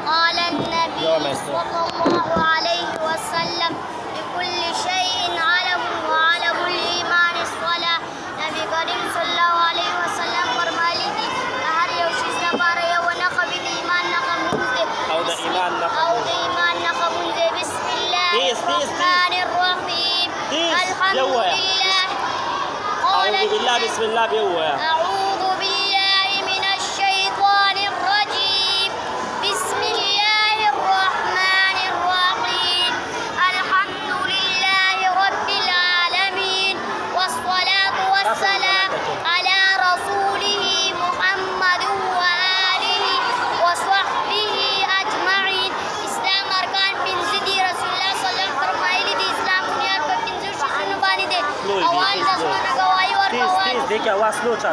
قال النبي صلى الله عليه وسلم لكل شيء علم وعلم الإيمان الصلاة. نبी करीम सल्लल्लाहु अलैहि वसल्लम फरमाली कि हर यो चीज न पारे यो न कभी ईमान न कमूंजे أو ده إيمان نقبل ईमान न कमूंजे बिस्मिल्लाह الرحمن الرحيم الحمد لله أعوذ بالله بسم الله بيوه أعوذ بالله من الشيطان الرجيم بسم الله الرحمن الرحيم الحمد لله رب العالمين والصلاة والسلام على رسوله محمد وآله وصحبه أجمعين. إسلام أركان بنزدي رسول الله صلى الله عليه وسلم فرمائلی دی اسلام بنیاد پر پنځه شیانو باندې دی. اول د زړه گواهی ورکول ديك واسلو چا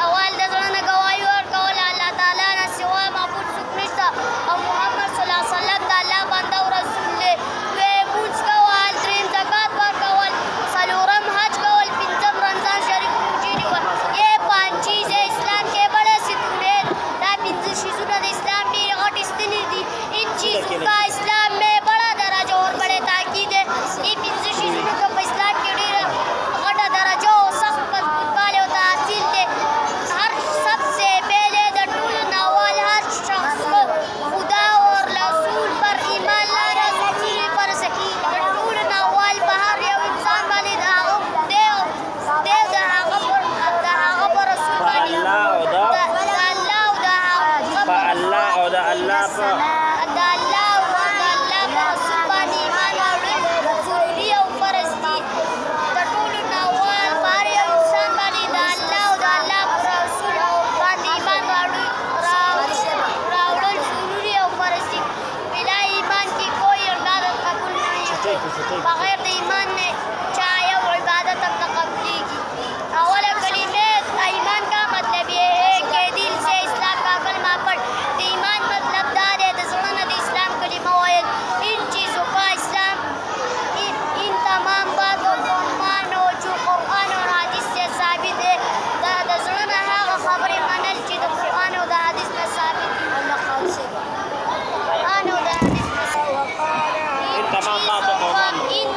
اول د زړه گواهی ورکول الله تعالی نه سوا معبود څوک نشته او محمد صلی الله علیه وسلم د الله بنده او رسول دی. لمونځ کول، دریم زکات ورکول، څلورم حج کول، پنځم رمضان شریف روزې نیول. یہ پانچ چیزیں اسلام کے بڑے ستون ہیں. دا پنځه چیزونه د اسلام ډېرې غټې ستنې دي. ان چیزوں کا اسلام میں بڑا درجہ اور بڑے تاکید ہے. یہ پنځه چیزونه کو په اسلام کې ډېره غټه درجه او سخت مضبوط والی او تحصیل دی. हर सबसे पहले द टूल नावल हर शख्स को खुदा और रसूल पर ईमान लाना ज़रूरी फर्ज़ है. द टूल नावल बहर यो इंसान बानी देव दहागा पर रसूल बानी فالله أو ده فالله أو ده الله رسول باندې ایمان راوړل ضروري او فرض دي. د ټولو ناوال په هر یو انسان باندې د الله او د الله په رسول باندې ایمان راوړل ضروري او فرض دي. بلا ایمان کی کوئی عبادت قبول نہیں ہوتی. بغیر د ایمان نے چاہے یو عبادت اب نہ قبلیږي. اول کلمه ایمان کا مطلب یہ ہے کہ دل سے اسلام کا کلمہ پڑھ. د ایمان مطلب دا ہے د زړه نه د اسلام کلمه ویل. ان چیزوں کا اسلام ان تمام باتوں کو مانو جو قرآن اور حدیث سے ثابت ہے. دا د زړه نه هغه خبرې منل چې د قرآن او د حدیث نه ثابت دي. قرآن او د حدیث نه ثابت إن تمام باتوں کو مانو. ان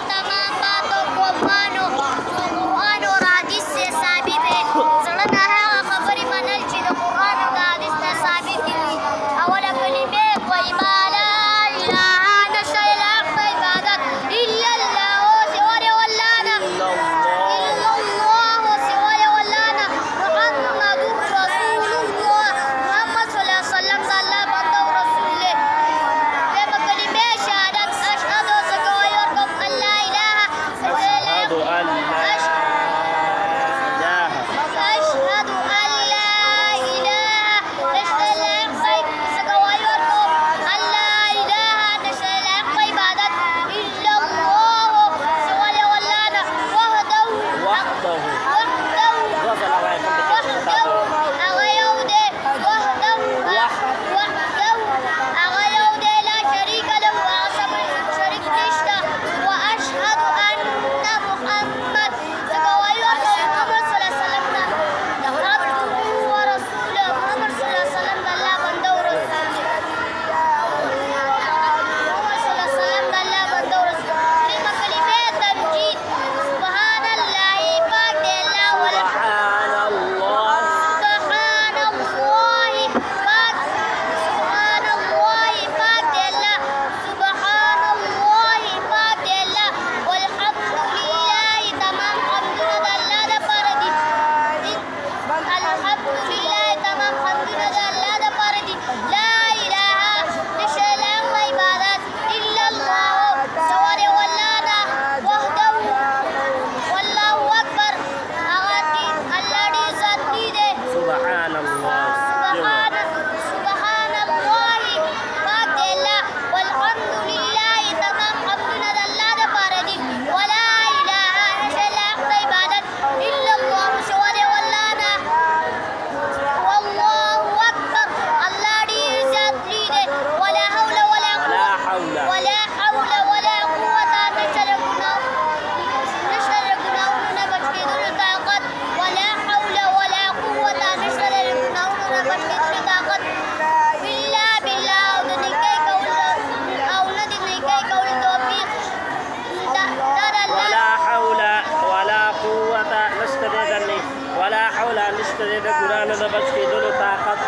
د بچ کېدلو طاقت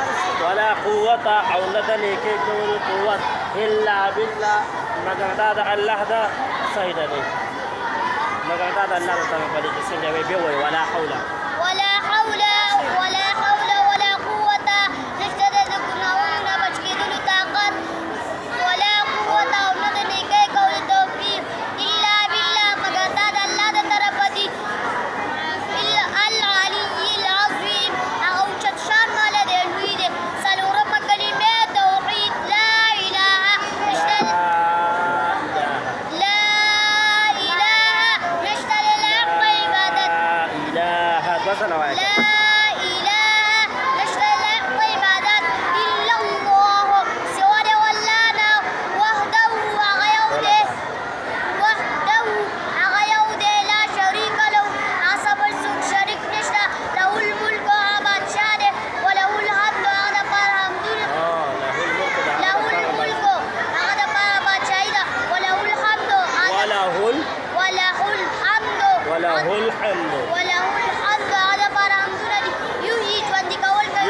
ولا قوت او نه د نیکۍ کولو قوت الا بالله مګر دا د الله ده صحیح ده دی مګر دا د الله د طرفه دی چې څنګه وایي بیا وایي ولا حول ولا حول ولا حول ولا قوة نشته د ګناهونو نه بچ کېدلو طاقت ولا قوة او نه د نیکۍ کولو توفیق الا بالله مګر دا د الله د طرفه دي العلي العظیم هغه اوچت شان والا دی لوی دی څلورمه کلمه توحید لا اله نشته لا اله نشته للحق عبادت اله دوه ځله وایه لا إله نشته لحق عبادت إلا الله سوى د والله نه وحده هغه یو دی وحده هغه یو دی لا شریک له هغه څه بل څوک شریک نشته له الملک هغه بادشاه دی وله الحمد هغه دپاره حمدونه له الملک هغه دپاره بادشاهي ده وله الحمد وله الحمد وله الحمد هغه دپاره حمدونه دي یحیي ژوندي کول کوي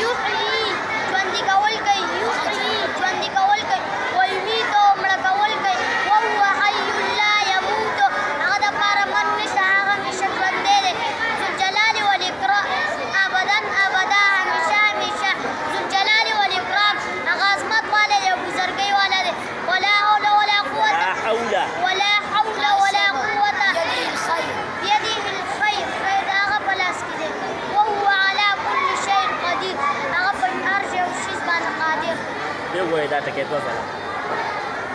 یحیي ژوندي کول کوي یحیي ژوندي کول کوي ویمیت مړه کول کوي وهو حی لا یموت هغه دپاره من نشته هغه همیشه ژوندی دی ذوالجلال والاکرام ابدا ابدا همیشه همیشه ذوالجلال والاکرام هغه عظمت والا دی او بزرګۍ والا دی ولا حول ولا قوة لا حول ولا حول ولا قوة بيده الخير خير هغه په لاس کې دی وهو على كل شيء قدير هغه په هر شي او شي باندې قادر بیا وایه دا ټکي دوه ځله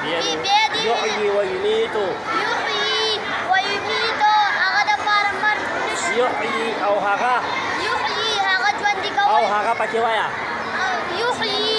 بيده یحیي ویمیت یحیي ویمیت هغه دپاره مرګ نشته یحیي او هغه یحیي هغه ژوندي او کول هغه پکې وایه یحیي